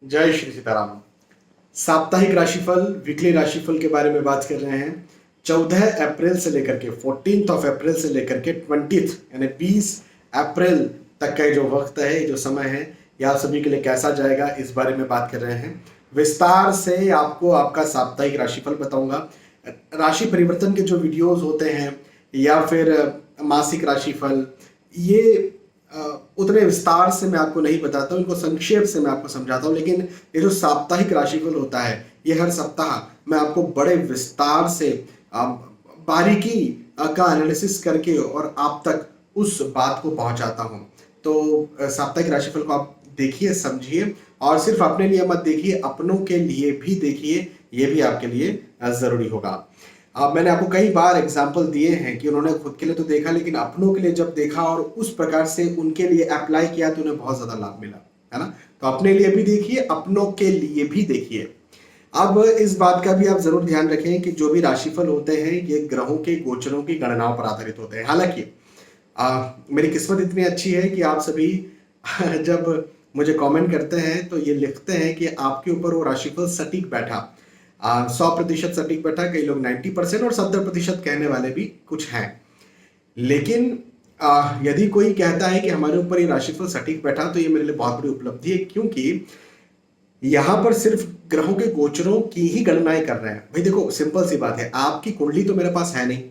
जय श्री सीताराम। साप्ताहिक राशिफल, वीकली राशिफल के बारे में बात कर रहे हैं। 14 अप्रैल से लेकर के 14 अप्रैल से लेकर के 20 यानी 20 अप्रैल तक का जो वक्त है, जो समय है, यह आप सभी के लिए कैसा जाएगा, इस बारे में बात कर रहे हैं। विस्तार से आपको आपका साप्ताहिक राशिफल बताऊंगा। राशि परिवर्तन के जो वीडियोस होते हैं या फिर मासिक राशिफल, ये उतने विस्तार से मैं आपको नहीं बताता हूँ, इनको संक्षेप से मैं आपको समझाता हूँ। लेकिन ये जो साप्ताहिक राशिफल होता है, ये हर सप्ताह मैं आपको बड़े विस्तार से बारीकी का एनालिसिस करके और आप तक उस बात को पहुंचाता हूँ। तो साप्ताहिक राशिफल को आप देखिए, समझिए, और सिर्फ अपने लिए मत देखिए, अपनों के लिए भी देखिए, ये भी आपके लिए जरूरी होगा। अब मैंने आपको कई बार एग्जाम्पल दिए हैं कि उन्होंने खुद के लिए तो देखा, लेकिन अपनों के लिए जब देखा और उस प्रकार से उनके लिए अप्लाई किया तो उन्हें बहुत ज्यादा लाभ मिला, है ना। तो अपने लिए भी देखिए, अपनों के लिए भी देखिए। अब इस बात का भी आप जरूर ध्यान रखें कि जो भी राशिफल होते हैं, ये ग्रहों के गोचरों की गणनाओं पर आधारित होते हैं। हालांकि मेरी किस्मत इतनी अच्छी है कि आप सभी जब मुझे कमेंट करते हैं तो ये लिखते हैं कि आपके ऊपर वो राशिफल सटीक बैठा, 100% सटीक बैठा। कई लोग 90% और 70% कहने वाले भी कुछ हैं। लेकिन यदि कोई कहता है कि हमारे ऊपर ये राशिफल सटीक बैठा, तो ये मेरे लिए बहुत बड़ी उपलब्धि है, क्योंकि यहां पर सिर्फ ग्रहों के गोचरों की ही गणनाएं कर रहे हैं। भाई देखो, सिंपल सी बात है, आपकी कुंडली तो मेरे पास है नहीं,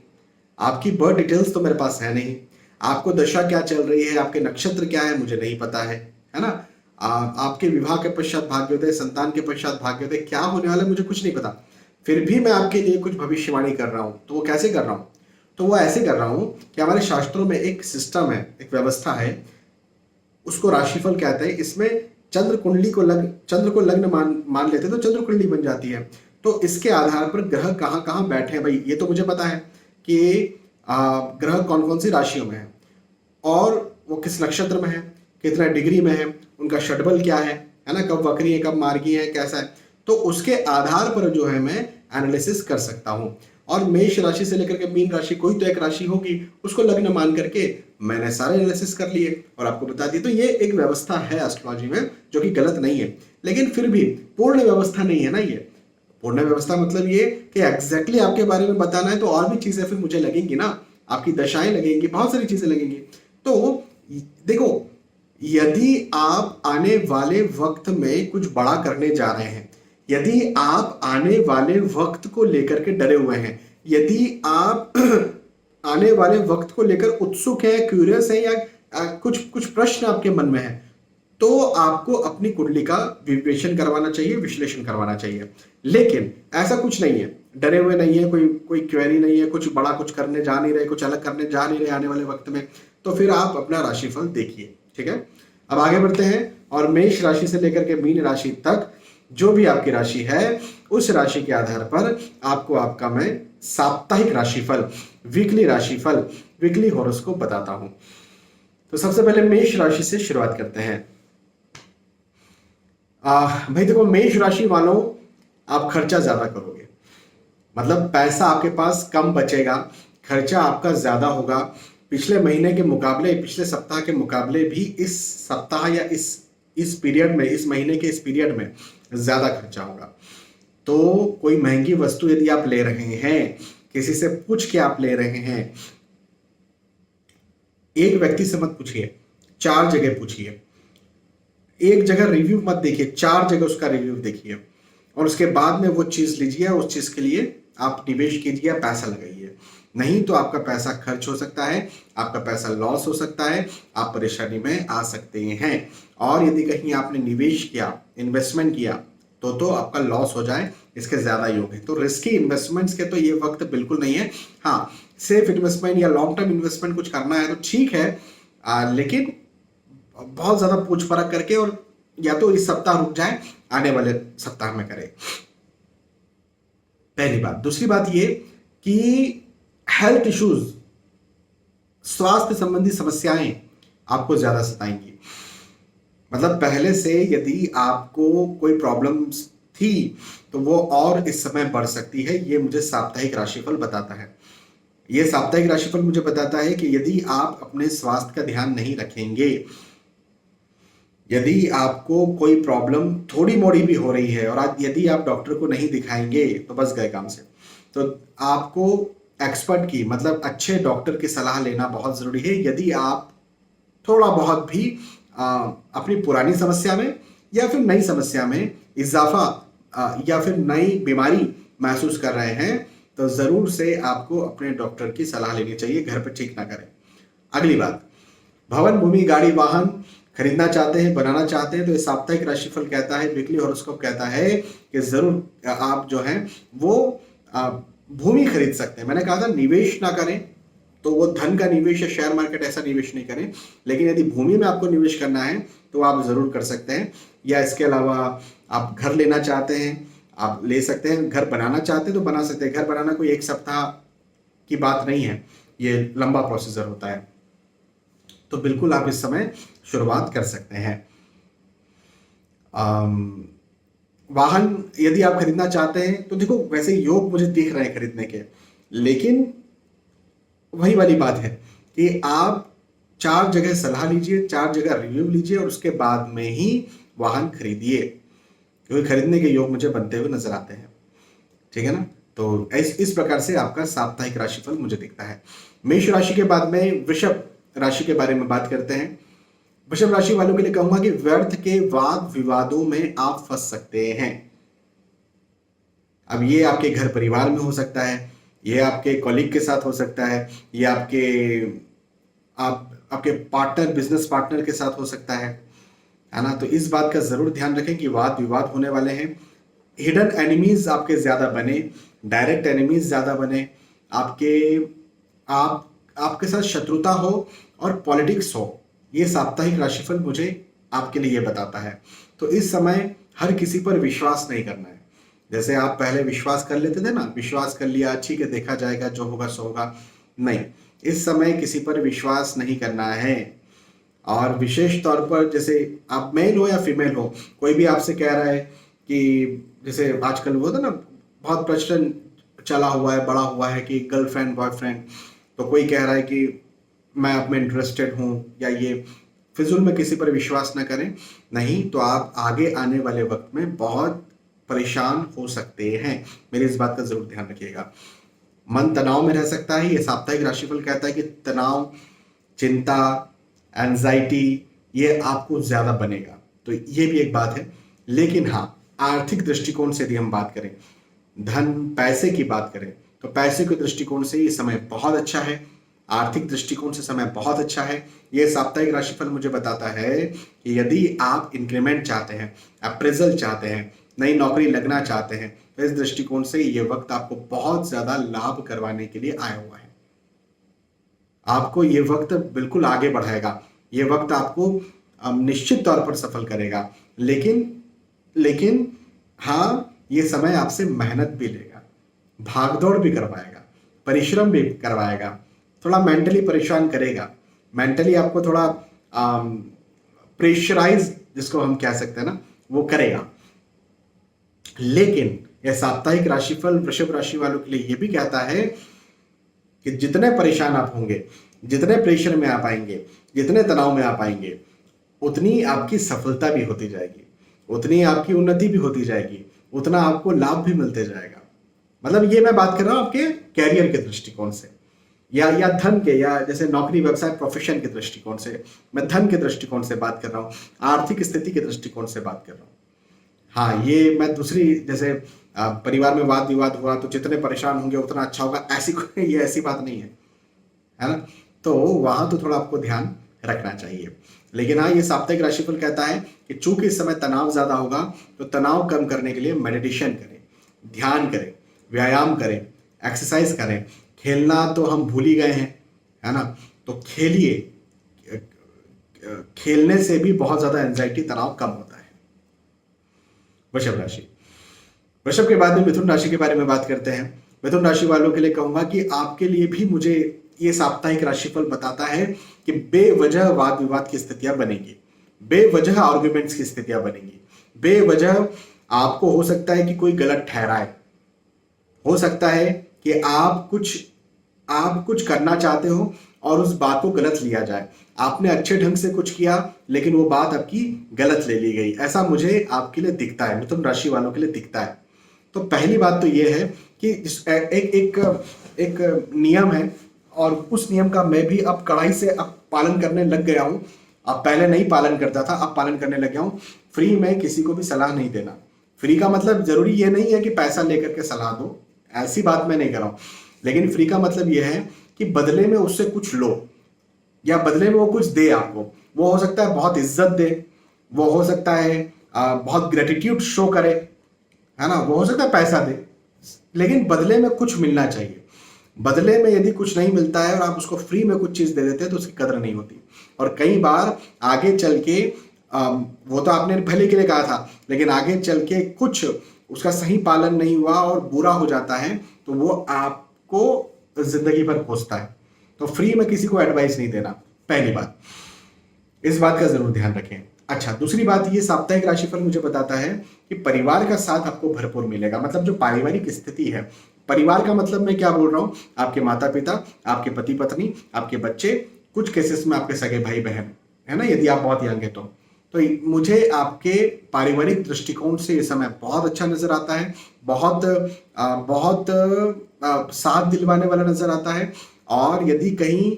आपकी बर्थ डिटेल्स तो मेरे पास है नहीं, आपको दशा क्या चल रही है, आपके नक्षत्र क्या है, मुझे नहीं पता है ना। आपके विवाह के पश्चात भाग्योदय, संतान के पश्चात भाग्योदय क्या होने वाला है, मुझे कुछ नहीं पता। फिर भी मैं आपके लिए कुछ भविष्यवाणी कर रहा हूं। तो वो कैसे कर रहा हूं? तो वो ऐसे कर रहा हूं कि हमारे शास्त्रों में एक सिस्टम है, एक व्यवस्था है, उसको राशिफल कहते हैं। इसमें चंद्र को लग्न मान लेते तो चंद्र कुंडली बन जाती है। तो इसके आधार पर ग्रह कहाँ कहाँ बैठे हैं, भाई ये तो मुझे पता है कि ग्रह कौन कौन सी राशियों में है और वो किस नक्षत्र में है, कितना डिग्री में है, उनका षटबल क्या है ना, कब वक्री है, कब मार्गी है, कैसा है। तो उसके आधार पर जो है मैं एनालिसिस कर सकता हूं। और मेष राशि से लेकर के मीन राशि, कोई तो एक राशि होगी, उसको लग्न मान करके मैंने सारे एनालिसिस कर लिए और आपको बता दिए। तो ये एक व्यवस्था है एस्ट्रोलॉजी में, जो कि गलत नहीं है, लेकिन फिर भी पूर्ण व्यवस्था नहीं है ना। ये पूर्ण व्यवस्था मतलब ये कि एग्जैक्टली आपके बारे में बताना है, तो और भी चीजें फिर मुझे लगेंगी ना, आपकी दशाएं लगेंगी, बहुत सारी चीजें लगेंगी। तो देखो, यदि आप आने वाले वक्त में कुछ बड़ा करने जा रहे हैं, यदि आप आने वाले वक्त को लेकर के डरे हुए हैं, यदि आप आने वाले वक्त को लेकर उत्सुक हैं, क्यूरियस हैं, या कुछ कुछ प्रश्न आपके मन में है, तो आपको अपनी कुंडली का विवेचन करवाना चाहिए, विश्लेषण करवाना चाहिए। लेकिन ऐसा कुछ नहीं है, डरे हुए नहीं है, कोई क्वेरी नहीं है, कुछ बड़ा कुछ करने जा नहीं रहे, कुछ अलग करने जा नहीं रहे आने वाले वक्त में, तो फिर आप अपना राशिफल देखिए, ठीक है। अब आगे बढ़ते हैं और मेष राशि से लेकर के मीन राशि तक जो भी आपकी राशि है, उस राशि के आधार पर आपको आपका मैं साप्ताहिक राशिफल, वीकली राशिफल, वीकली हॉरोस्कोप बताता हूं। तो सबसे पहले मेष राशि से शुरुआत करते हैं। भाई देखो, मेष राशि वालों, आप खर्चा ज्यादा करोगे, मतलब पैसा आपके पास कम बचेगा, खर्चा आपका ज्यादा होगा। पिछले महीने के मुकाबले, पिछले सप्ताह के मुकाबले भी इस सप्ताह या इस पीरियड में, इस महीने के इस पीरियड में ज्यादा खर्चा होगा। तो कोई महंगी वस्तु यदि आप ले रहे हैं, किसी से पूछ के आप ले रहे हैं, एक व्यक्ति से मत पूछिए, 4 जगह पूछिए। एक जगह रिव्यू मत देखिए, 4 जगह उसका रिव्यू देखिए, और उसके बाद में वो चीज लीजिए, उस चीज के लिए आप निवेश कीजिए, पैसा लगाइए। नहीं तो आपका पैसा खर्च हो सकता है, आपका पैसा लॉस हो सकता है, आप परेशानी में आ सकते हैं। और यदि कहीं आपने निवेश किया, इन्वेस्टमेंट किया, तो आपका लॉस हो जाए, इसके ज्यादा योग है। तो रिस्की इन्वेस्टमेंट्स के तो ये वक्त बिल्कुल नहीं है। हाँ, सेफ इन्वेस्टमेंट या लॉन्ग टर्म इन्वेस्टमेंट कुछ करना है तो ठीक है, लेकिन बहुत ज्यादा पूछ परख करके, और या तो इस सप्ताह रुक जाए, आने वाले सप्ताह में करें, पहली बात। दूसरी बात ये कि हेल्थ इश्यूज, स्वास्थ्य संबंधी समस्याएं आपको ज्यादा सताएंगी। मतलब पहले से यदि आपको कोई प्रॉब्लम्स थी, तो वो और इस समय बढ़ सकती है। ये मुझे साप्ताहिक राशिफल बताता है। ये साप्ताहिक राशिफल मुझे बताता है कि यदि आप अपने स्वास्थ्य का ध्यान नहीं रखेंगे, यदि आपको कोई प्रॉब्लम थोड़ी मोड़ी भी हो रही है और आज यदि आप डॉक्टर को नहीं दिखाएंगे तो बस गए काम से। तो आपको एक्सपर्ट की मतलब अच्छे डॉक्टर की सलाह लेना बहुत ज़रूरी है यदि आप थोड़ा बहुत भी अपनी पुरानी समस्या में या फिर नई समस्या में इजाफा या फिर नई बीमारी महसूस कर रहे हैं तो ज़रूर से आपको अपने डॉक्टर की सलाह लेनी चाहिए, घर पर ठीक ना करें। अगली बात, भवन, भूमि, गाड़ी, वाहन खरीदना चाहते हैं, बनाना चाहते हैं तो ये साप्ताहिक राशिफल कहता है, वीकली हॉरोस्कोप कहता है कि जरूर आप जो है वो भूमि खरीद सकते हैं। मैंने कहा था निवेश ना करें, तो वो धन का निवेश या शेयर मार्केट ऐसा निवेश नहीं करें, लेकिन यदि भूमि में आपको निवेश करना है तो आप जरूर कर सकते हैं। या इसके अलावा आप घर लेना चाहते हैं आप ले सकते हैं, घर बनाना चाहते हैं तो बना सकते हैं। घर बनाना कोई एक सप्ताह की बात नहीं है, ये लंबा प्रोसीजर होता है, तो बिल्कुल आप इस समय शुरुआत कर सकते हैं। वाहन यदि आप खरीदना चाहते हैं तो देखो वैसे योग मुझे दिख रहे हैं खरीदने के, लेकिन वही वाली बात है कि आप 4 जगह सलाह लीजिए, 4 जगह रिव्यू लीजिए और उसके बाद में ही वाहन खरीदिए, क्योंकि खरीदने के योग मुझे बनते हुए नजर आते हैं। ठीक है ना? तो इस प्रकार से आपका साप्ताहिक राशिफल मुझे दिखता है। मेष राशि के बाद में वृषभ राशि के बारे में बात करते हैं। वृषभ राशि वालों के लिए कहूंगा कि व्यर्थ के वाद विवादों में आप फंस सकते हैं। अब ये आपके घर परिवार में हो सकता है, ये आपके कॉलीग के साथ हो सकता है, ये आपके पार्टनर, बिजनेस पार्टनर के साथ हो सकता है ना? तो इस बात का जरूर ध्यान रखें कि वाद विवाद होने वाले हैं। हिडन एनिमीज आपके ज्यादा बने, डायरेक्ट एनिमीज ज्यादा बने, आपके साथ शत्रुता हो और पॉलिटिक्स हो, ये साप्ताहिक राशिफल मुझे आपके लिए ये बताता है। तो इस समय हर किसी पर विश्वास नहीं करना है। जैसे आप पहले विश्वास कर लेते थे ना, विश्वास कर लिया, ठीक है देखा जाएगा, जो होगा सो होगा, नहीं, इस समय किसी पर विश्वास नहीं करना है। और विशेष तौर पर जैसे आप मेल हो या फीमेल हो, कोई भी आपसे कह रहा है कि जैसे आजकल वो था ना, बहुत प्रचलन चला हुआ है, बड़ा हुआ है कि गर्लफ्रेंड बॉयफ्रेंड, तो कोई कह रहा है कि मैं आप में इंटरेस्टेड हूँ या ये, फिजूल में किसी पर विश्वास ना करें, नहीं तो आप आगे आने वाले वक्त में बहुत परेशान हो सकते हैं। मेरी इस बात का जरूर ध्यान रखिएगा। मन तनाव में रह सकता है, ये साप्ताहिक राशिफल कहता है कि तनाव, चिंता, एंजाइटी ये आपको ज्यादा बनेगा, तो ये भी एक बात है। लेकिन हाँ, आर्थिक दृष्टिकोण से यदि हम बात करें, धन पैसे की बात करें, तो पैसे के दृष्टिकोण से ये समय बहुत अच्छा है, आर्थिक दृष्टिकोण से समय बहुत अच्छा है। ये साप्ताहिक राशिफल मुझे बताता है कि यदि आप इंक्रीमेंट चाहते हैं, अप्रेजल चाहते हैं, नई नौकरी लगना चाहते हैं, तो इस दृष्टिकोण से ये वक्त आपको बहुत ज्यादा लाभ करवाने के लिए आया हुआ है। आपको ये वक्त बिल्कुल आगे बढ़ाएगा, ये वक्त आपको निश्चित तौर पर सफल करेगा। लेकिन हाँ, ये समय आपसे मेहनत भी लेगा, भागदौड़ भी करवाएगा, परिश्रम भी करवाएगा, थोड़ा मेंटली परेशान करेगा, मेंटली आपको थोड़ा प्रेशराइज जिसको हम कह सकते हैं ना, वो करेगा। लेकिन यह साप्ताहिक राशिफल वृषभ राशि वालों के लिए यह भी कहता है कि जितने परेशान आप होंगे, जितने प्रेशर में आप आएंगे, जितने तनाव में आप आएंगे, उतनी आपकी सफलता भी होती जाएगी, उतनी आपकी उन्नति भी होती जाएगी, उतना आपको लाभ भी मिलते जाएगा। मतलब ये मैं बात कर रहा हूं आपके कैरियर के दृष्टिकोण से, या धन के, या जैसे नौकरी, व्यवसाय, प्रोफेशन के दृष्टिकोण से, मैं धन के दृष्टिकोण से बात कर रहा हूं, आर्थिक स्थिति के दृष्टिकोण से बात कर रहा हूं। हाँ, ये मैं दूसरी, जैसे परिवार में वाद विवाद हुआ तो जितने परेशान होंगे उतना अच्छा होगा, ये ऐसी बात नहीं है ना? तो वहां तो थोड़ा आपको ध्यान रखना चाहिए। लेकिन हाँ, ये साप्ताहिक राशिफल कहता है कि चूंकि इस समय तनाव ज्यादा होगा, तो तनाव कम करने के लिए मेडिटेशन करें, ध्यान करें, व्यायाम करें, एक्सरसाइज करें। खेलना तो हम भूल ही गए हैं, है ना? तो खेलिए, खेलने से भी बहुत ज्यादा एंजाइटी, तनाव कम होता है। वृषभ राशि, वृषभ के बाद में मिथुन राशि के बारे में बात करते हैं। मिथुन राशि वालों के लिए कहूंगा कि आपके लिए भी मुझे ये साप्ताहिक राशिफल बताता है कि बेवजह वाद विवाद की स्थितियां बनेंगी, बेवजह आर्ग्यूमेंट्स की स्थितियां बनेंगी, बेवजह आपको हो सकता है कि कोई गलत ठहराए, हो सकता है कि आप कुछ आप कुछ करना चाहते हो और उस बात को गलत लिया जाए। आपने अच्छे ढंग से कुछ किया लेकिन वो बात आपकी गलत ले ली गई, ऐसा मुझे आपके लिए दिखता है, मिथुन राशि वालों के लिए दिखता है। तो पहली बात तो ये है कि एक नियम है और उस नियम का मैं भी अब कड़ाई से अब पालन करने लग गया हूं। अब पहले नहीं पालन करता था, अब पालन करने लग गया हूं। फ्री में किसी को भी सलाह नहीं देना। फ्री का मतलब जरूरी ये नहीं है कि पैसा लेकर के सलाह दो, ऐसी बात मैं नहीं कर रहा हूं। लेकिन फ्री का मतलब यह है कि बदले में उससे कुछ लो या बदले में वो कुछ दे आपको। वो हो सकता है बहुत इज्जत दे, वो हो सकता है बहुत ग्रेटिट्यूड शो करे, है ना, वो हो सकता है पैसा दे, लेकिन बदले में कुछ मिलना चाहिए। बदले में यदि कुछ नहीं मिलता है और आप उसको फ्री में कुछ चीज दे देते हैं तो उसकी कदर नहीं होती। और कई बार आगे चल के वो तो आपने भले के लिए कहा था, लेकिन आगे चल के कुछ उसका सही पालन नहीं हुआ और बुरा हो जाता है तो वो आपको जिंदगी भर कोसता है। तो फ्री में किसी को एडवाइस नहीं देना, पहली बात, इस बात का जरूर ध्यान रखें। अच्छा, दूसरी बात, ये साप्ताहिक राशिफल मुझे बताता है कि परिवार का साथ आपको भरपूर मिलेगा। मतलब जो पारिवारिक स्थिति है, परिवार का मतलब मैं क्या बोल रहा हूं, आपके माता पिता, आपके पति पत्नी, आपके बच्चे, कुछ केसेस में आपके सगे भाई बहन, है ना, यदि आप बहुत यंग है तो मुझे आपके पारिवारिक दृष्टिकोण से ये समय बहुत अच्छा नजर आता है। बहुत साथ दिलवाने वाला नजर आता है। और यदि कहीं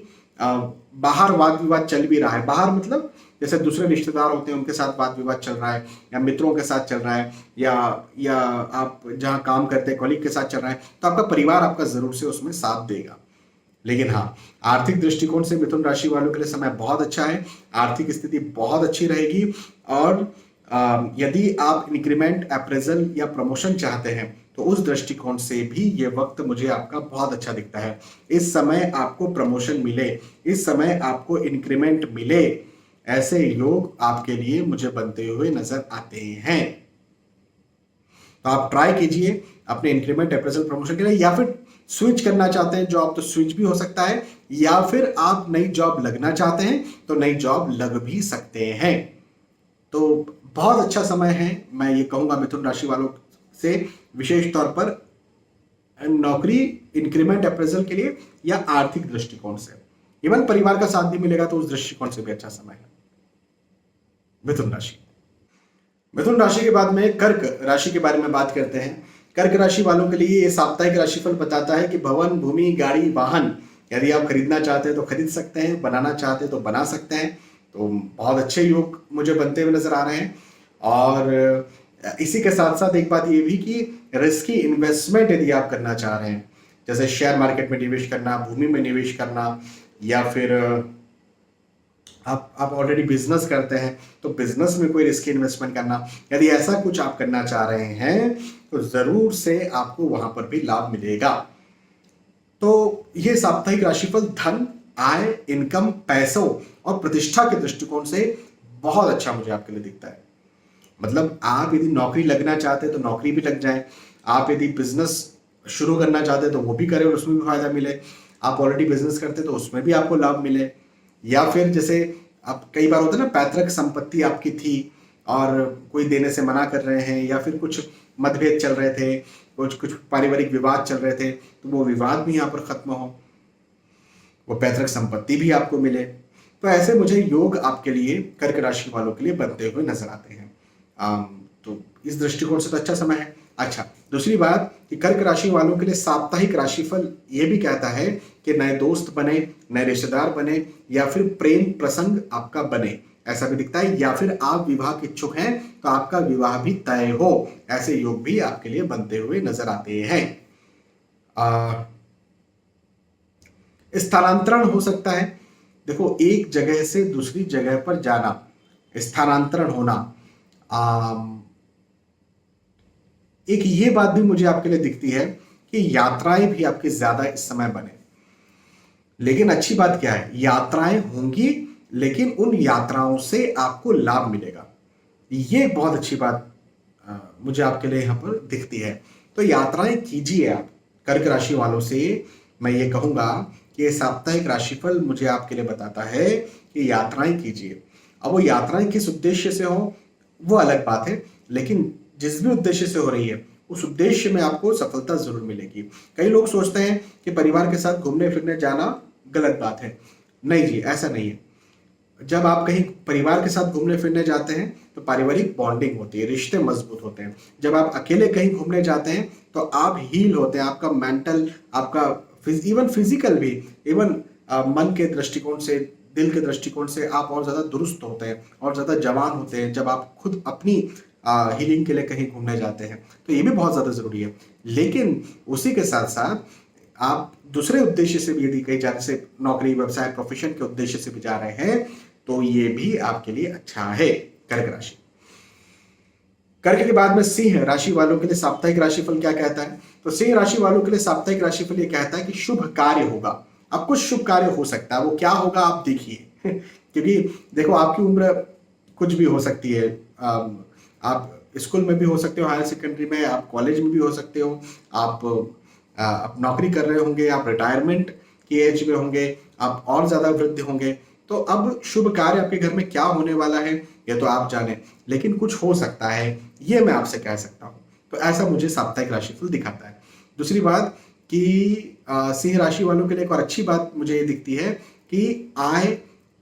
बाहर वाद विवाद चल भी रहा है, बाहर मतलब जैसे दूसरे रिश्तेदार होते हैं उनके साथ वाद विवाद चल रहा है, या मित्रों के साथ चल रहा है, या आप जहां काम करते हैं कॉलीग के साथ चल रहा है, तो आपका परिवार आपका जरूर से उसमें साथ देगा। लेकिन हाँ, आर्थिक दृष्टिकोण से मिथुन राशि वालों के लिए समय बहुत अच्छा है। आर्थिक स्थिति बहुत अच्छी रहेगी। और यदि आप इंक्रीमेंट, अप्रेजल या प्रमोशन चाहते हैं तो उस दृष्टिकोण से भी ये वक्त मुझे आपका बहुत अच्छा दिखता है। इस समय आपको प्रमोशन मिले, इस समय आपको इंक्रीमेंट मिले, ऐसे योग आपके लिए मुझे बनते हुए नजर आते हैं। तो आप ट्राई कीजिए अपने इंक्रीमेंट, अप्रेजल, प्रमोशन के लिए, या फिर स्विच करना चाहते हैं जॉब तो स्विच भी हो सकता है, या फिर आप नई जॉब लगना चाहते हैं तो नई जॉब लग भी सकते हैं। तो बहुत अच्छा समय है, मैं ये कहूंगा मिथुन राशि वालों से, विशेष तौर पर नौकरी, इंक्रीमेंट, अप्रेजल के लिए या आर्थिक दृष्टिकोण से। इवन परिवार का साथ भी मिलेगा तो उस दृष्टिकोण से भी अच्छा समय है। मिथुन राशि, मिथुन राशि के बाद में कर्क राशि के बारे में बात करते हैं। कर्क राशि वालों के लिए ये साप्ताहिक राशिफल बताता है कि भवन, भूमि, गाड़ी, वाहन यदि आप खरीदना चाहते हैं तो खरीद सकते हैं, बनाना चाहते हैं तो बना सकते हैं। तो बहुत अच्छे योग मुझे बनते हुए नजर आ रहे हैं। और इसी के साथ साथ एक बात ये भी कि रिस्की इन्वेस्टमेंट यदि आप करना चाह रहे हैं, जैसे शेयर मार्केट में निवेश करना, भूमि में निवेश करना, या फिर आप ऑलरेडी बिजनेस करते हैं तो बिजनेस में कोई रिस्की इन्वेस्टमेंट करना, यदि ऐसा कुछ आप करना चाह रहे हैं तो जरूर से आपको वहां पर भी लाभ मिलेगा। तो ये साप्ताहिक राशिफल धन, आय, इनकम, पैसों और प्रतिष्ठा के दृष्टिकोण से बहुत अच्छा मुझे आपके लिए दिखता है। मतलब आप यदि नौकरी लगना चाहते हैं तो नौकरी भी लग जाए, आप यदि बिजनेस शुरू करना चाहते हैं तो वो भी करें और उसमें भी फायदा मिले, आप ऑलरेडी बिजनेस करते हैं तो उसमें भी आपको लाभ मिले, या फिर जैसे आप कई बार होता है ना, पैतृक संपत्ति आपकी थी और कोई देने से मना कर रहे हैं, या फिर कुछ मतभेद चल रहे थे, कुछ पारिवारिक विवाद चल रहे थे, तो वो विवाद भी यहाँ पर खत्म हो, वो पैतृक संपत्ति भी आपको मिले। तो ऐसे मुझे योग आपके लिए, कर्क राशि वालों के लिए बनते हुए नजर आते हैं। तो इस दृष्टिकोण से तो अच्छा समय है। अच्छा, दूसरी बात कि कर्क राशि वालों के लिए साप्ताहिक राशिफल ये भी कहता है कि नए दोस्त बने, नए रिश्तेदार बने, या फिर प्रेम प्रसंग आपका बने, ऐसा भी दिखता है, या फिर आप विवाह के इच्छुक हैं तो आपका विवाह भी तय हो, ऐसे योग भी आपके लिए बनते हुए नजर आते हैं। स्थानांतरण हो सकता है। देखो, एक जगह से दूसरी जगह पर जाना, स्थानांतरण होना, एक ये बात भी मुझे आपके लिए दिखती है कि यात्राएं भी आपकी ज्यादा इस समय बने। लेकिन अच्छी बात क्या है, यात्राएं होंगी लेकिन उन यात्राओं से आपको लाभ मिलेगा। ये बहुत अच्छी बात मुझे आपके लिए यहां पर दिखती है। तो यात्राएं कीजिए आप। कर्क राशि वालों से मैं ये कहूंगा कि ये साप्ताहिक राशिफल मुझे आपके लिए बताता है कि यात्राएं कीजिए। अब वो यात्राएं किस उद्देश्य से हो वो अलग बात है, लेकिन जिस भी उद्देश्य से हो रही है उस उद्देश्य में आपको सफलता जरूर मिलेगी। कई लोग सोचते हैं कि परिवार के साथ घूमने फिरने जाना गलत बात है। नहीं जी, ऐसा नहीं है। जब आप कहीं परिवार के साथ घूमने फिरने जाते हैं तो पारिवारिक बॉन्डिंग होती है, रिश्ते मजबूत होते हैं। जब आप अकेले कहीं घूमने जाते हैं तो आप हील होते हैं, आपका मेंटल, आपका इवन फिजिकल भी, इवन मन के दृष्टिकोण से, दिल के दृष्टिकोण से आप और ज्यादा दुरुस्त होते हैं और ज्यादा जवान होते हैं जब आप खुद अपनी हीलिंग के लिए कहीं घूमने जाते हैं। तो ये भी बहुत ज्यादा जरूरी है। लेकिन उसी के साथ साथ आप दूसरे उद्देश्य से भी यदि कहीं जा, जैसे नौकरी, व्यवसाय, प्रोफेशन के उद्देश्य से भी जा रहे हैं तो ये भी आपके लिए अच्छा है। कर्क राशि। कर्क के बाद में सिंह राशि वालों के लिए साप्ताहिक राशिफल क्या कहता है? तो सिंह राशि वालों के लिए साप्ताहिक राशिफल ये कहता है कि शुभ कार्य होगा। अब कुछ शुभ कार्य हो सकता है, वो क्या होगा आप देखिए क्योंकि देखो, आपकी उम्र कुछ भी हो सकती है। आप स्कूल में भी हो सकते हो, हायर सेकेंडरी में, आप कॉलेज में भी हो सकते हो, आप नौकरी कर रहे होंगे, आप रिटायरमेंट की एज में होंगे, आप और ज्यादा वृद्ध होंगे। तो अब शुभ कार्य आपके घर में क्या होने वाला है ये तो आप जाने, लेकिन कुछ हो सकता है ये मैं आपसे कह सकता हूं। तो ऐसा मुझे साप्ताहिक राशिफल दिखाता है। दूसरी बात कि सिंह राशि वालों के लिए एक और अच्छी बात मुझे ये दिखती है कि आय,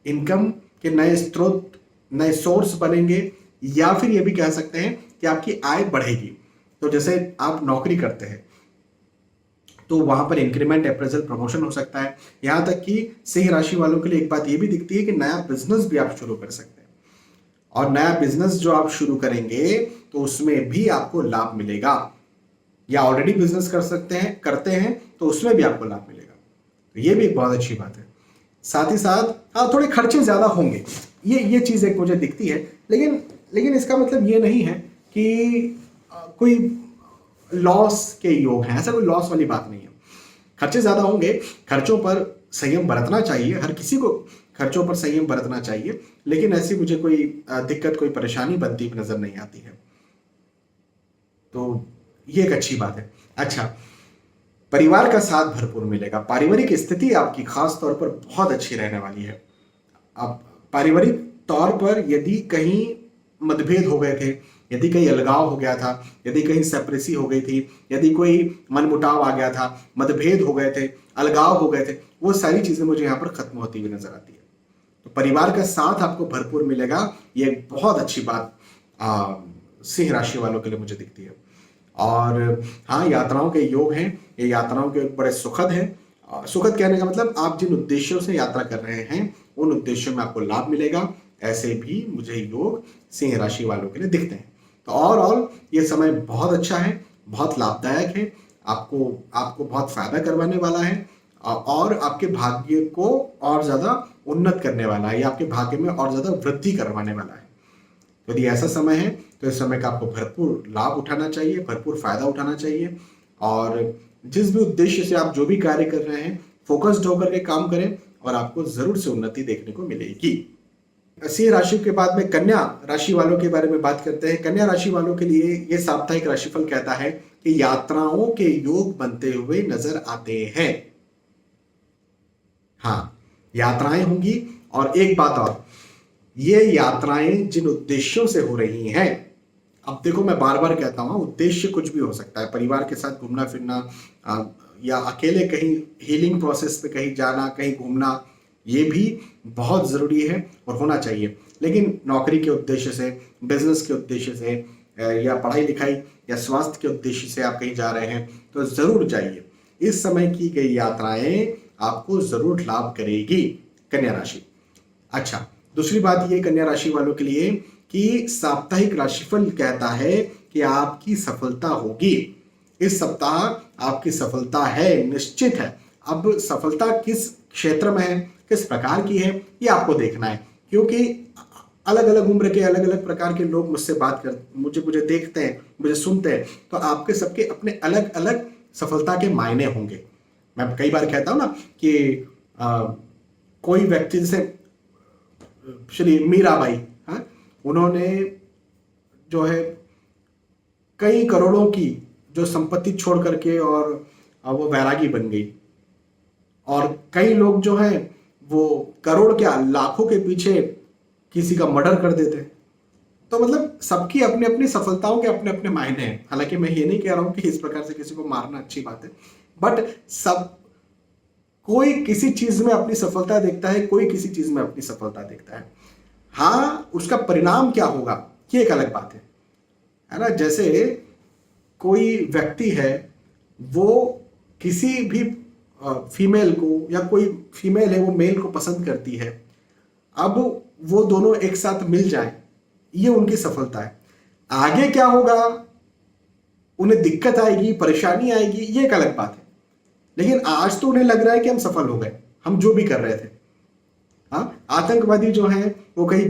इनकम के नए स्रोत, नए सोर्स बनेंगे, या फिर ये भी कह सकते हैं कि आपकी आय बढ़ेगी। तो जैसे आप नौकरी करते हैं तो वहां पर इंक्रीमेंट, अप्रेजल, प्रमोशन हो सकता है। यहां तक कि सिंह राशि वालों के लिए एक बात ये भी दिखती है कि नया बिजनेस भी आप शुरू कर सकते हैं, और नया बिजनेस जो आप शुरू करेंगे तो उसमें भी आपको लाभ मिलेगा, या ऑलरेडी बिजनेस कर सकते हैं, करते हैं तो उसमें भी आपको लाभ मिलेगा। तो ये भी एक बहुत अच्छी बात है। साथ ही साथ हाँ, थोड़े खर्चे ज्यादा होंगे, ये चीज एक मुझे दिखती है। लेकिन इसका मतलब ये नहीं है कि कोई लॉस के योग है, ऐसा कोई लॉस वाली बात नहीं है। खर्चे ज्यादा होंगे, खर्चों पर संयम बरतना चाहिए, हर किसी को खर्चों पर संयम बरतना चाहिए, लेकिन ऐसी मुझे कोई दिक्कत, कोई परेशानी बनती हुई नजर नहीं आती है। तो ये एक अच्छी बात है। अच्छा, परिवार का साथ भरपूर मिलेगा। पारिवारिक स्थिति आपकी खास तौर पर बहुत अच्छी रहने वाली है। अब पारिवारिक तौर पर यदि कहीं मतभेद हो गए थे, यदि कहीं अलगाव हो गया था, यदि कहीं सेपरेसी हो गई थी, यदि कोई मनमुटाव आ गया था, मतभेद हो गए थे, अलगाव हो गए थे, वो सारी चीजें मुझे यहाँ पर खत्म होती हुई नजर आती है। तो परिवार का साथ आपको भरपूर मिलेगा, ये एक बहुत अच्छी बात सिंह राशि वालों के लिए मुझे दिखती है। और हाँ, यात्राओं के योग हैं, ये यात्राओं के बड़े सुखद हैं। सुखद कहने का मतलब आप जिन उद्देश्यों से यात्रा कर रहे हैं उन उद्देश्यों में आपको लाभ मिलेगा। ऐसे भी मुझे योग सिंह राशि वालों के लिए दिखते हैं। तो ओवरऑल ये समय बहुत अच्छा है, बहुत लाभदायक है, आपको बहुत फायदा करवाने वाला है, और आपके भाग्य को और ज्यादा उन्नत करने वाला है, या आपके भाग्य में और ज्यादा वृद्धि करवाने वाला है। यदि ऐसा समय है तो इस समय का आपको भरपूर लाभ उठाना चाहिए, भरपूर फायदा उठाना चाहिए, और जिस भी उद्देश्य से आप जो भी कार्य कर रहे हैं फोकस्ड होकर के काम करें और आपको जरूर से उन्नति देखने को मिलेगी। सिंह राशि के बाद में कन्या राशि वालों के बारे में बात करते हैं। कन्या राशि वालों के लिए यह साप्ताहिक राशिफल कहता है कि यात्राओं के योग बनते हुए नजर आते हैं। हाँ, यात्राएं होंगी, और एक बात और, ये यात्राएं जिन उद्देश्यों से हो रही हैं, अब देखो मैं बार बार कहता हूं, उद्देश्य कुछ भी हो सकता है। परिवार के साथ घूमना फिरना, या अकेले कहीं हीलिंग प्रोसेस पे कहीं जाना, कहीं घूमना, ये भी बहुत जरूरी है और होना चाहिए। लेकिन नौकरी के उद्देश्य से, बिजनेस के उद्देश्य से, या पढ़ाई लिखाई या स्वास्थ्य के उद्देश्य से आप कहीं जा रहे हैं तो जरूर जाइए। इस समय की गई यात्राएं आपको जरूर लाभ करेगी, कन्या राशि। अच्छा, दूसरी बात ये कन्या राशि वालों के लिए कि साप्ताहिक राशिफल कहता है कि आपकी सफलता होगी। इस सप्ताह आपकी सफलता है, निश्चित है। अब सफलता किस क्षेत्र में है, किस प्रकार की है, ये आपको देखना है, क्योंकि अलग अलग उम्र के अलग अलग प्रकार के लोग मुझसे बात कर, मुझे देखते हैं, मुझे सुनते हैं, तो आपके सबके अपने अलग अलग सफलता के मायने होंगे। मैं कई बार कहता हूं ना कि कोई व्यक्ति, जैसे श्री मीराबाई, हाँ, उन्होंने जो है कई करोड़ों की जो संपत्ति छोड़ करके और वो वैरागी बन गई। और कई लोग जो हैं वो करोड़ क्या, लाखों के पीछे किसी का मर्डर कर देते हैं, तो मतलब सबकी अपनी अपनी सफलताओं के अपने अपने मायने हैं। हालांकि मैं ये नहीं कह रहा हूं कि इस प्रकार से किसी को मारना अच्छी बात है, बट सब कोई किसी चीज में अपनी सफलता देखता है, कोई किसी चीज में अपनी सफलता देखता है। हाँ, उसका परिणाम क्या होगा ये एक अलग बात है ना। जैसे कोई व्यक्ति है, वो किसी भी फीमेल को, या कोई फीमेल है वो मेल को पसंद करती है, अब वो दोनों एक साथ मिल जाएं, ये उनकी सफलता है। आगे क्या होगा, उन्हें दिक्कत आएगी, परेशानी आएगी, ये एक अलग बात है। लेकिन आज तो उन्हें लग रहा है कि हम सफल हो गए, हम जो भी कर रहे थे। हाँ, आतंकवादी जो हैं वो कहीं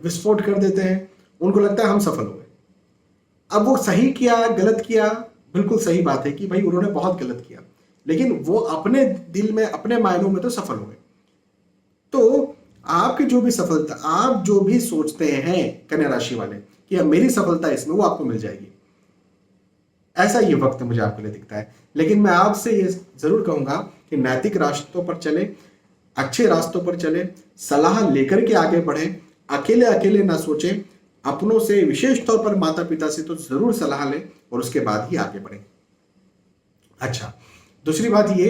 विस्फोट कर देते हैं, उनको लगता है हम सफल हो गए। अब वो सही किया गलत किया, बिल्कुल सही बात है कि भाई उन्होंने बहुत गलत किया, लेकिन वो अपने दिल में अपने मायनों में तो सफल हो गए। तो आपकी जो भी सफलता, आप जो भी सोचते हैं कन्या राशि वाले कि अब मेरी सफलता इसमें, वो आपको मिल जाएगी, ऐसा ये वक्त मुझे आपके लिए दिखता है। लेकिन मैं आपसे ये जरूर कहूंगा कि नैतिक रास्तों पर चले, अच्छे रास्तों पर चले, सलाह लेकर के आगे बढ़े, अकेले अकेले ना सोचें, अपनों से, विशेष तौर पर माता पिता से तो जरूर सलाह लें और उसके बाद ही आगे बढ़ें। अच्छा, दूसरी बात ये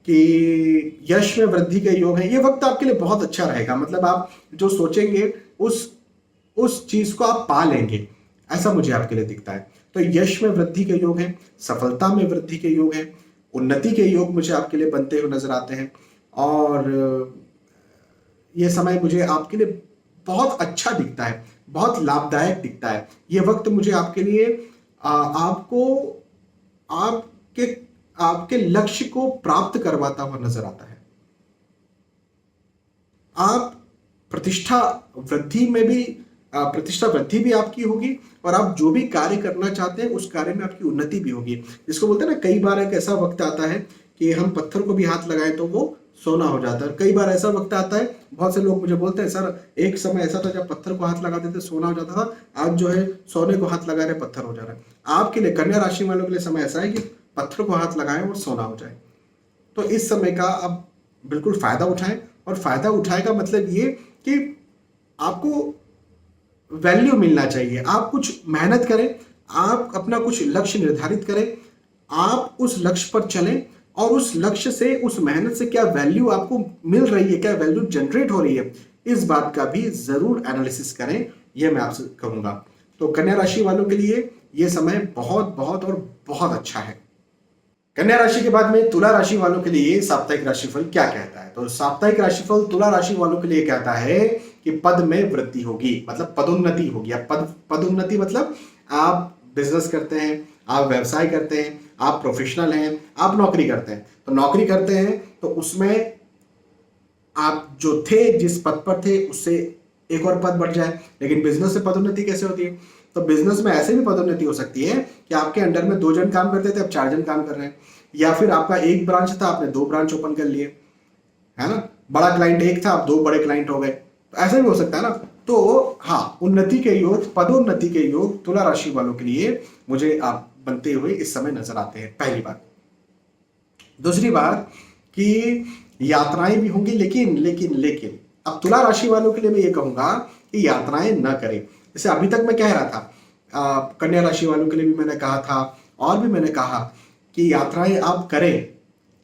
कि यश में वृद्धि के योग है। ये वक्त आपके लिए बहुत अच्छा रहेगा, मतलब आप जो सोचेंगे उस चीज को आप पा लेंगे, ऐसा मुझे आपके लिए दिखता है। तो यश में वृद्धि के योग है, सफलता में वृद्धि के योग है, उन्नति के योग मुझे आपके लिए बनते हुए नजर आते हैं। और ये समय मुझे आपके लिए बहुत अच्छा दिखता है, बहुत लाभदायक दिखता है। ये वक्त मुझे आपके लिए आपको आपके आपके लक्ष्य को प्राप्त करवाता हुआ नजर आता है। आप प्रतिष्ठा वृद्धि में भी, प्रतिष्ठा वृद्धि भी आपकी होगी, और आप जो भी कार्य करना चाहते हैं उस कार्य में आपकी उन्नति भी होगी। जिसको बोलते हैं ना, कई बार एक ऐसा वक्त आता है कि हम पत्थर को भी हाथ लगाएं तो वो सोना हो जाता है। कई बार ऐसा वक्त आता है, बहुत से लोग मुझे बोलते हैं सर एक समय ऐसा था जब पत्थर को हाथ लगाते थे सोना हो जाता था, आज जो है सोने को हाथ लगा रहे पत्थर हो जा रहा है। आपके लिए, कन्या राशि वालों के लिए समय ऐसा है कि पत्थर को हाथ लगाएं और सोना हो जाए। तो इस समय का आप बिल्कुल फायदा उठाएं, और फायदा उठाएगा मतलब ये कि आपको वैल्यू मिलना चाहिए। आप कुछ मेहनत करें, आप अपना कुछ लक्ष्य निर्धारित करें, आप उस लक्ष्य पर चलें, और उस लक्ष्य से, उस मेहनत से क्या वैल्यू आपको मिल रही है, क्या वैल्यू जनरेट हो रही है, इस बात का भी जरूर एनालिसिस करें, यह मैं आपसे कहूंगा। तो कन्या राशि वालों के लिए यह समय बहुत बहुत और बहुत अच्छा है। कन्या राशि के बाद में तुला राशि वालों के लिए साप्ताहिक राशिफल क्या कहता है? तो साप्ताहिक राशिफल तुला राशि वालों के लिए कहता है कि पद में वृद्धि होगी, मतलब पदोन्नति होगी। अब पदोन्नति मतलब आप बिजनेस करते हैं, आप व्यवसाय करते हैं, आप प्रोफेशनल हैं, आप नौकरी करते हैं। तो नौकरी करते हैं तो उसमें आप जो थे, जिस पद पर थे, उससे एक और पद बढ़ जाए। लेकिन बिजनेस से पदोन्नति कैसे होती है? तो बिजनेस में ऐसे भी पदोन्नति हो सकती है कि आपके अंडर में 2 जन काम करते थे, अब 4 जन काम कर रहे हैं, या फिर आपका एक ब्रांच था, आपने 2 ब्रांच ओपन कर लिए, है ना। बड़ा क्लाइंट एक था, अब 2 बड़े क्लाइंट हो गए, तो ऐसा भी हो सकता है ना। तो हाँ, उन्नति के योग, पदोन्नति के योग तुला राशि वालों के लिए मुझे आप बनते हुए इस समय नजर आते हैं, पहली बात। दूसरी बात कि यात्राएं भी होंगी, लेकिन अब तुला राशि वालों के लिए मैं ये कहूंगा कि यात्राएं न करें। जैसे अभी तक मैं कह रहा था, कन्या राशि वालों के लिए भी मैंने कहा था, और भी मैंने कहा कि यात्राएं आप करें,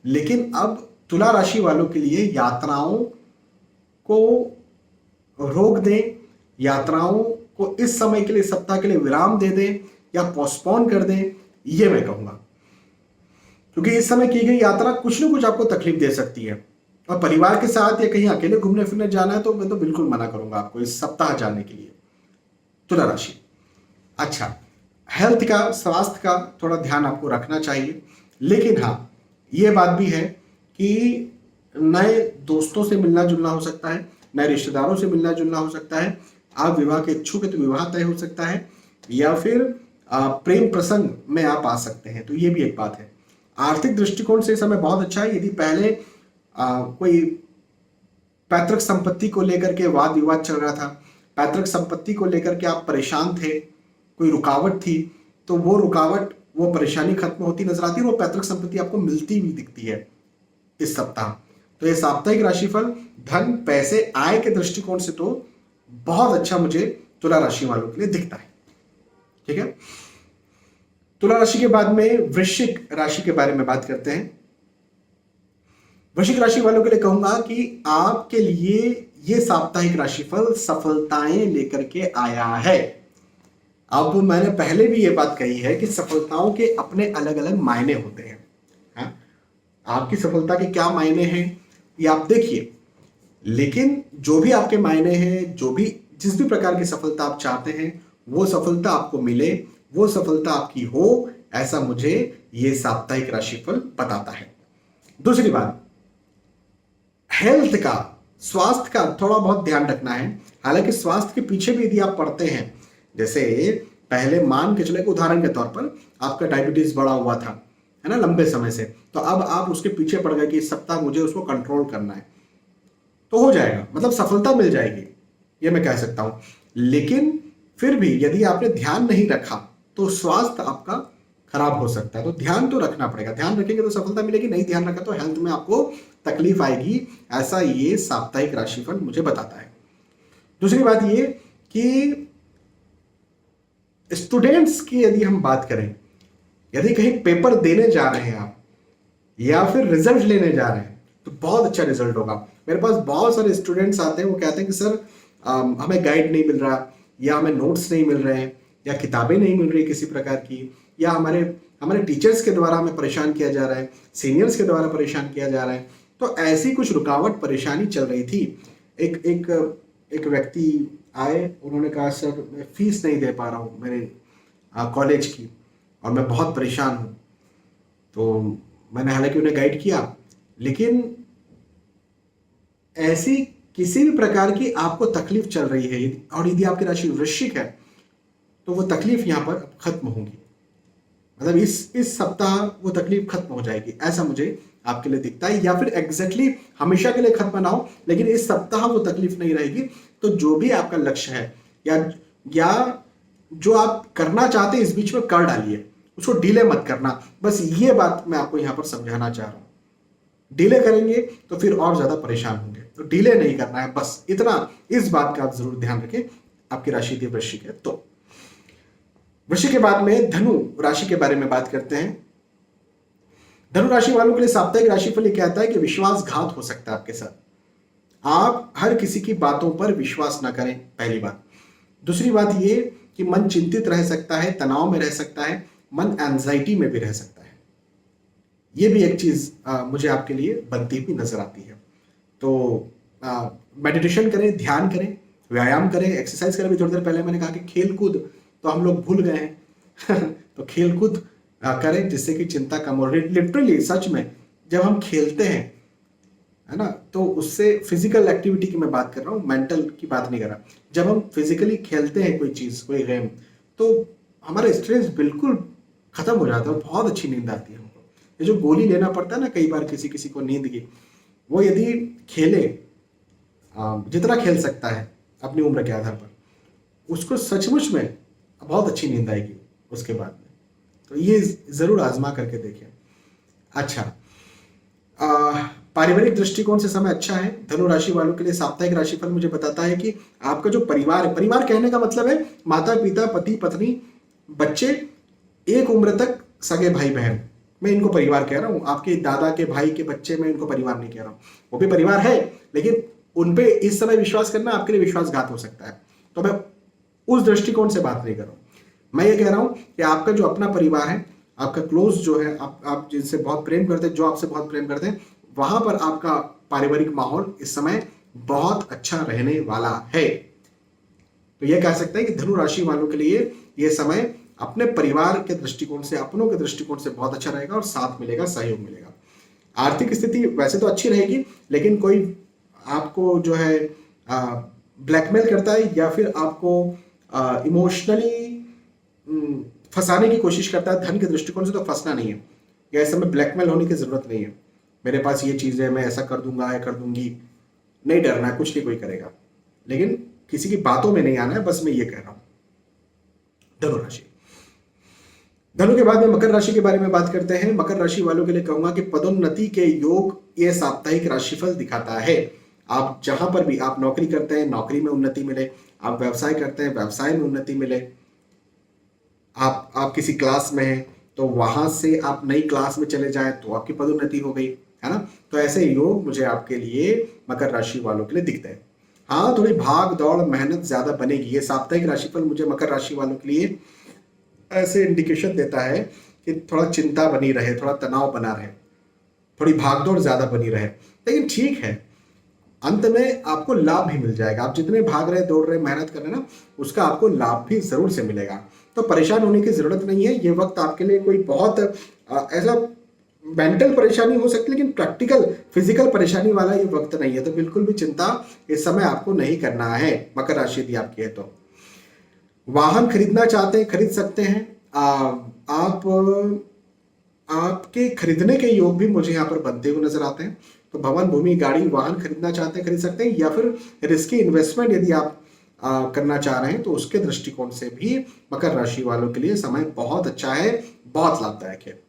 लेकिन अब तुला राशि वालों के लिए यात्राओं को रोक दें, यात्राओं को इस समय के लिए, सप्ताह के लिए विराम दे दें या पोस्टपोन कर दें, ये मैं कहूंगा। क्योंकि इस समय की गई यात्रा कुछ ना कुछ आपको तकलीफ दे सकती है, और परिवार के साथ या कहीं अकेले घूमने फिरने जाना है तो मैं तो बिल्कुल मना करूंगा आपको इस सप्ताह जाने के लिए, तुला राशि। अच्छा, हेल्थ का, स्वास्थ्य का थोड़ा ध्यान आपको रखना चाहिए। लेकिन हाँ, ये बात भी है कि नए दोस्तों से मिलना जुलना हो सकता है, नए रिश्तेदारों से मिलना जुलना हो सकता है। आप विवाह के इच्छुक है तो विवाह तय हो सकता है, या फिर प्रेम प्रसंग में आप आ सकते हैं, तो ये भी एक बात है। आर्थिक दृष्टिकोण से समय बहुत अच्छा है। यदि पहले कोई पैतृक संपत्ति को लेकर के वाद विवाद चल रहा था, पैतृक संपत्ति को लेकर के आप परेशान थे, कोई रुकावट थी, तो वो रुकावट, वो परेशानी खत्म होती नजर आती है, वो पैतृक संपत्ति आपको मिलती हुई दिखती है इस सप्ताह। तो ये साप्ताहिक राशिफल धन, पैसे, आय के दृष्टिकोण से तो बहुत अच्छा मुझे तुला राशि वालों के लिए दिखता है। ठीक है, तुला राशि के बाद में वृश्चिक राशि के बारे में बात करते हैं। वृश्चिक राशि वालों के लिए कहूंगा कि आपके लिए ये साप्ताहिक राशिफल सफलताएं लेकर के आया है। अब मैंने पहले भी ये बात कही है कि सफलताओं के अपने अलग अलग मायने होते हैं। हाँ? आपकी सफलता के क्या मायने हैं ये आप देखिए, लेकिन जो भी आपके मायने हैं, जो भी जिस भी प्रकार की सफलता आप चाहते हैं, वो सफलता आपको मिले, वो सफलता आपकी हो, ऐसा मुझे ये साप्ताहिक राशिफल बताता है। दूसरी बात, हेल्थ का, स्वास्थ्य का थोड़ा बहुत ध्यान रखना है। हालांकि स्वास्थ्य के पीछे भी यदि आप पढ़ते हैं, जैसे पहले मान के चले, उदाहरण के तौर पर आपका डायबिटीज बढ़ा हुआ था, है ना, लंबे समय से, तो अब आप उसके पीछे पड़ गए कि इस सप्ताह मुझे उसको कंट्रोल करना है, तो हो जाएगा, मतलब सफलता मिल जाएगी, ये मैं कह सकता हूं। लेकिन फिर भी यदि आपने ध्यान नहीं रखा तो स्वास्थ्य आपका खराब हो सकता है। तो ध्यान तो रखना पड़ेगा, ध्यान रखेंगे तो सफलता मिलेगी, नहीं ध्यान रखा तो हेल्थ में आपको तकलीफ आएगी, ऐसा ये साप्ताहिक राशिफल मुझे बताता है। दूसरी बात ये कि स्टूडेंट्स की यदि हम बात करें, यदि कहीं पेपर देने जा रहे हैं आप या फिर रिजल्ट लेने जा रहे हैं, तो बहुत अच्छा रिजल्ट होगा। मेरे पास बहुत सारे स्टूडेंट्स आते हैं, वो कहते हैं कि सर हमें गाइड नहीं मिल रहा, या हमें नोट्स नहीं मिल रहे हैं, या किताबें नहीं मिल रही किसी प्रकार की, या हमारे हमारे टीचर्स के द्वारा हमें परेशान किया जा रहा है, सीनियर्स के द्वारा परेशान किया जा रहा है। तो ऐसी कुछ रुकावट परेशानी चल रही थी। एक एक एक व्यक्ति आए, उन्होंने कहा सर मैं फीस नहीं दे पा रहा हूँ मेरे कॉलेज की, और मैं बहुत परेशान हूँ। तो मैंने हालांकि उन्हें गाइड किया, लेकिन ऐसी किसी भी प्रकार की आपको तकलीफ चल रही है और यदि आपकी राशि वृश्चिक है, तो वो तकलीफ यहां पर खत्म होगी, मतलब इस सप्ताह वो तकलीफ खत्म हो जाएगी, ऐसा मुझे आपके लिए दिखता है। या फिर एग्जैक्टली हमेशा के लिए खत्म ना हो, लेकिन इस सप्ताह वो तकलीफ नहीं रहेगी। तो जो भी आपका लक्ष्य है या जो आप करना चाहते हैं, इस बीच में कर डालिए, उसको डिले मत करना। बस ये बात मैं आपको यहां पर समझाना चाह रहा हूं। डिले करेंगे तो फिर और ज्यादा परेशान होंगे, तो डिले नहीं करना है, बस इतना, इस बात का आप जरूर ध्यान रखें। आपकी राशि यदि वृश्चिक है तो। वृश्चिक के बाद में धनु राशि के बारे में बात करते हैं। धनु राशि वालों के लिए साप्ताहिक राशिफल ये कहता है कि विश्वासघात हो सकता है आपके साथ। आप हर किसी की बातों पर विश्वास ना करें, पहली बात। दूसरी बात ये कि मन चिंतित रह सकता है, तनाव में रह सकता है, मन एंजाइटी में भी रह सकता है। ये भी एक चीज मुझे आपके लिए बनती हुई नजर आती है। तो मेडिटेशन करें, ध्यान करें, व्यायाम करें, एक्सरसाइज करें। भी थोड़ी देर पहले मैंने कहा कि खेल कूद तो हम लोग भूल गए हैं तो खेल कूद करें जिससे कि चिंता कम हो। लिटरली सच में जब हम खेलते हैं, है ना, तो उससे फिजिकल एक्टिविटी की मैं बात कर रहा हूँ, मेंटल की बात नहीं कर रहा। जब हम फिजिकली खेलते हैं कोई चीज, कोई गेम, तो हमारा स्ट्रेस बिल्कुल खत्म हो जाता है और बहुत अच्छी नींद आती है हमको। ये जो गोली लेना पड़ता है ना कई बार किसी किसी को नींद की, वो यदि खेले, जितना खेल सकता है अपनी उम्र के आधार पर, उसको सचमुच में बहुत अच्छी नींद आएगी उसके बाद में। तो ये जरूर आजमा करके देखें। अच्छा, पारिवारिक दृष्टिकोण से समय अच्छा है। धनु राशि वालों के लिए साप्ताहिक राशिफल मुझे बताता है कि आपका जो परिवार है, परिवार कहने का मतलब है माता पिता, पति पत्नी, बच्चे, एक उम्र तक सगे भाई बहन, मैं इनको परिवार कह रहा हूं। आपके दादा के भाई के बच्चे, मैं इनको परिवार नहीं कह रहा हूं, वो भी परिवार है, लेकिन उनपे इस समय विश्वास करना आपके लिए विश्वासघात हो सकता है। तो मैं उस दृष्टिकोण से बात नहीं कर रहा हूं। मैं ये कह रहा हूं कि आपका जो अपना परिवार है, आपका क्लोज जो है, आप जिनसे बहुत प्रेम करते हैं, जो आपसे बहुत प्रेम करते हैं, वहां पर आपका पारिवारिक माहौल इस समय बहुत अच्छा रहने वाला है। तो यह कह सकते हैं कि धनु राशि वालों के लिए यह समय अपने परिवार के दृष्टिकोण से, अपनों के दृष्टिकोण से बहुत अच्छा रहेगा और साथ मिलेगा, सहयोग मिलेगा। आर्थिक स्थिति वैसे तो अच्छी रहेगी, लेकिन कोई आपको जो है ब्लैकमेल करता है या फिर आपको इमोशनली फंसाने की कोशिश करता है धन के दृष्टिकोण से, तो फंसना नहीं है, या इस समय ब्लैकमेल होने की जरूरत नहीं है। मेरे पास ये चीज है, मैं ऐसा कर दूंगा या कर दूंगी, नहीं डरना है, कुछ नहीं कोई करेगा, लेकिन किसी की बातों में नहीं आना है, बस मैं ये कह रहा हूं। धनु राशि। धनु के बाद में मकर राशि के बारे में बात करते हैं। मकर राशि वालों के लिए कहूंगा कि पदोन्नति के योग ये साप्ताहिक राशिफल दिखाता है। आप जहां पर भी आप नौकरी करते हैं, नौकरी में उन्नति मिले, आप व्यवसाय करते हैं, व्यवसाय में उन्नति मिले, आप किसी क्लास में हैं तो वहां से आप नई क्लास में चले जाएं तो आपकी पदोन्नति हो गई, है ना। तो ऐसे योग मुझे आपके लिए मकर राशि वालों के लिए दिखते हैं। हाँ, थोड़ी भाग दौड़ मेहनत ज्यादा बनेगी। ये साप्ताहिक राशिफल मुझे मकर राशि वालों के लिए ऐसे इंडिकेशन देता है कि थोड़ा चिंता बनी रहे, थोड़ा तनाव बना रहे, थोड़ी भागदौड़ ज्यादा बनी रहे, लेकिन ठीक है, अंत में आपको लाभ भी मिल जाएगा। आप जितने भाग रहे, दौड़ रहे, मेहनत कर रहे ना, उसका आपको लाभ भी जरूर से मिलेगा। तो परेशान होने की जरूरत नहीं है। ये वक्त आपके लिए कोई बहुत ऐसा मेंटल परेशानी हो सकती है, लेकिन प्रैक्टिकल फिजिकल परेशानी वाला ये वक्त नहीं है। तो बिल्कुल भी चिंता इस समय आपको नहीं करना है। मकर राशि यदि आपकी है तो वाहन खरीदना चाहते हैं, खरीद सकते हैं। आप आपके खरीदने के योग भी मुझे यहाँ पर बनते हुए नजर आते हैं। तो भवन, भूमि, गाड़ी, वाहन खरीदना चाहते हैं, खरीद सकते हैं, या फिर रिस्की इन्वेस्टमेंट यदि आप करना चाह रहे हैं तो उसके दृष्टिकोण से भी मकर राशि वालों के लिए समय बहुत अच्छा है, बहुत लाभदायक है।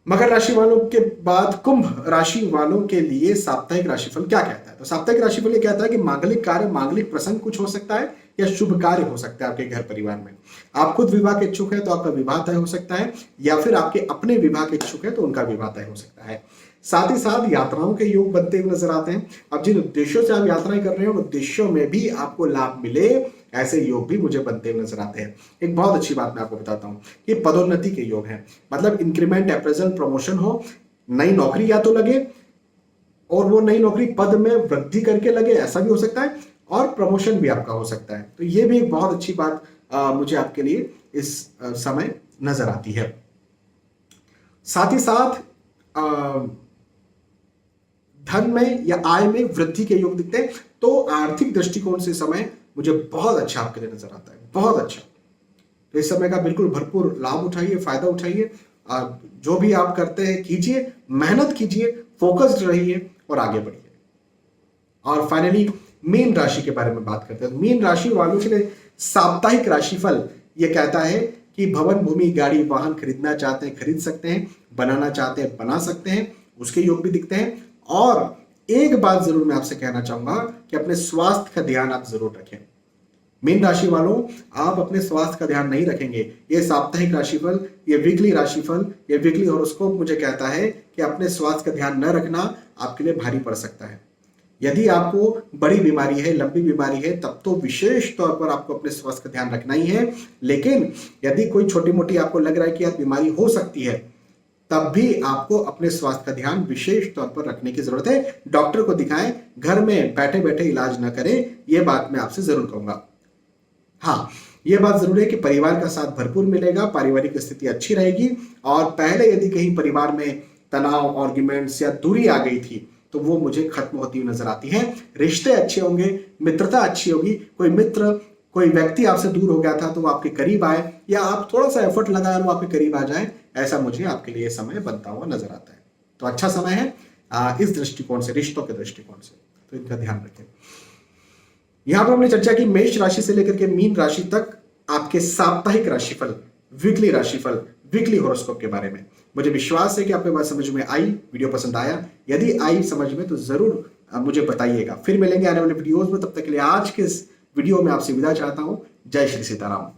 मकर राशि वालों के बाद कुंभ राशि वालों के लिए साप्ताहिक राशिफल क्या कहता है? तो साप्ताहिक राशिफल ये कहता है कि मांगलिक कार्य, मांगलिक प्रसंग कुछ हो सकता है या शुभ कार्य हो सकता है आपके घर परिवार में। आप खुद विवाह के इच्छुक है तो आपका विवाह तय हो सकता है, या फिर आपके अपने विवाह के इच्छुक है तो उनका विवाह तय हो सकता है। साथ ही साथ यात्राओं के योग बनते हुए नजर आते हैं। अब जिन उद्देश्यों से आप यात्राएं कर रहे हैं उन उद्देश्यों में भी आपको लाभ मिले, ऐसे योग भी मुझे बनते हुए नजर आते हैं। एक बहुत अच्छी बात मैं आपको बताता हूं कि पदोन्नति के योग हैं, मतलब इंक्रीमेंट, अप्रेजल, प्रमोशन हो, नई नौकरी या तो लगे और वो नई नौकरी पद में वृद्धि करके लगे, ऐसा भी हो सकता है, और प्रमोशन भी आपका हो सकता है। तो ये भी एक बहुत अच्छी बात मुझे आपके लिए इस समय नजर आती है। साथ ही साथ धन में या आय में वृद्धि के योग दिखते हैं। तो आर्थिक दृष्टिकोण से समय मुझे बहुत अच्छा आपके लिए नजर आता है, बहुत अच्छा। तो इस समय का बिल्कुल भरपूर लाभ उठाइए, फायदा उठाइए। जो भी आप करते हैं कीजिए, मेहनत कीजिए, फोकस्ड रहिए और आगे बढ़िए। और फाइनली मीन राशि के बारे में बात करते हैं। मीन राशि वालों के लिए साप्ताहिक राशिफल ये कहता है कि भवन, भूमि, गाड़ी, वाहन खरीदना चाहते हैं, खरीद सकते हैं, बनाना चाहते हैं, बना सकते हैं, उसके योग भी दिखते हैं। और एक बात जरूर मैं आपसे कहना चाहूंगा कि अपने स्वास्थ्य का ध्यान आप जरूर रखें। मीन राशि वालों, आप अपने स्वास्थ्य का ध्यान नहीं रखेंगे, ये साप्ताहिक राशिफल, ये वीकली राशिफल, ये वीकली हॉरोस्कोप मुझे कहता है कि अपने स्वास्थ्य का ध्यान न रखना आपके लिए भारी पड़ सकता है। यदि आपको बड़ी बीमारी है, लंबी बीमारी है, तब तो विशेष तौर पर आपको अपने स्वास्थ्य का ध्यान रखना ही है। लेकिन यदि कोई छोटी मोटी आपको लग रहा है कि यार बीमारी हो सकती है, तब भी आपको अपने स्वास्थ्य का ध्यान विशेष तौर पर रखने की जरूरत है। डॉक्टर को दिखाएं, घर में बैठे बैठे इलाज न करें, यह बात मैं आपसे जरूर कहूंगा। हाँ, यह बात जरूर है कि परिवार का साथ भरपूर मिलेगा, पारिवारिक स्थिति अच्छी रहेगी। और पहले यदि कहीं परिवार में तनाव, आर्ग्यूमेंट्स या दूरी आ गई थी तो वो मुझे खत्म होती हुई नजर आती है। रिश्ते अच्छे होंगे, मित्रता अच्छी होगी, कोई मित्र, कोई व्यक्ति आपसे दूर हो गया था तो वो आपके करीब आए, या आप थोड़ा सा एफर्ट लगाए वो आपके करीब आ जाए, ऐसा मुझे आपके लिए समय बनता हुआ नजर आता है। तो अच्छा समय है इस दृष्टिकोण से, रिश्तों के दृष्टिकोण से, तो इनका ध्यान रखें। यहां पर हमने चर्चा की मेष राशि से लेकर के मीन राशि तक आपके साप्ताहिक राशिफल, वीकली राशिफल, वीकली हॉरोस्कोप के बारे में। मुझे विश्वास है कि आपको बात समझ में आई, वीडियो पसंद आया। यदि आई समझ में तो जरूर मुझे बताइएगा। फिर मिलेंगे आने वाले वीडियोस में, तब तक के लिए आज के इस वीडियो में आपसे विदा चाहता हूं। जय श्री सीताराम।